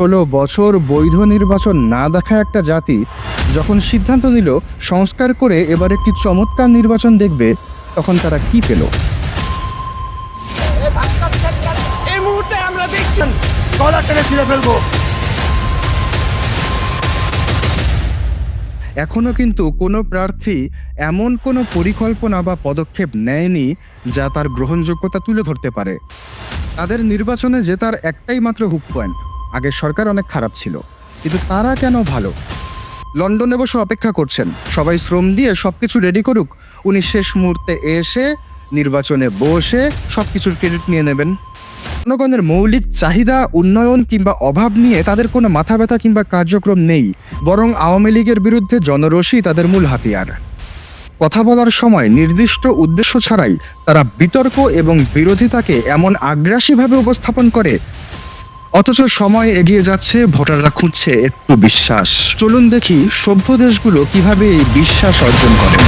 16 বছর বৈধ নির্বাচন না দেখা একটা জাতি যখন সিদ্ধান্ত নিল সংস্কার করে এবার একটি চমৎকার নির্বাচন দেখবে, তখন তারা কি পেল? এই মুহূর্তে আমরা দেখছেন গলা টেনে ছিঁড়ে ফেলবো। এখনো কিন্তু কোনো প্রার্থী এমন কোনো পরিকল্পনা বা পদক্ষেপ নেয়নি যা তার গ্রহণযোগ্যতা তুলে ধরতে পারে। তাদের নির্বাচনে জেতার একটাই মাত্র হুক পয়েন্ট, আগের সরকার অনেক খারাপ ছিল, কিন্তু তারা কেন ভালো? লন্ডনে বসে অপেক্ষা করছেন সবাই শ্রম দিয়ে সবকিছু রেডি করুক, উনি শেষ মুহূর্তে এসে নির্বাচনে বসে সবকিছুর ক্রেডিট নিয়ে নেবেন। জনগণের মৌলিক চাহিদা, উন্নয়ন কিংবা অভাব নিয়ে তাদের কোনো মাথা ব্যথা কিংবা কার্যক্রম নেই, বরং আওয়ামী লীগের বিরুদ্ধে জনরোষই তাদের মূল হাতিয়ার। কথা বলার সময় নির্দিষ্ট উদ্দেশ্য ছাড়াই তারা বিতর্ক এবং বিরোধিতাকে এমন আগ্রাসীভাবে উপস্থাপন করে, অথচ সময় এগিয়ে যাচ্ছে, ভোটাররা খুঁজছে একটু বিশ্বাস। চলুন দেখি সভ্য দেশগুলো কিভাবে এই বিশ্বাস অর্জন করে।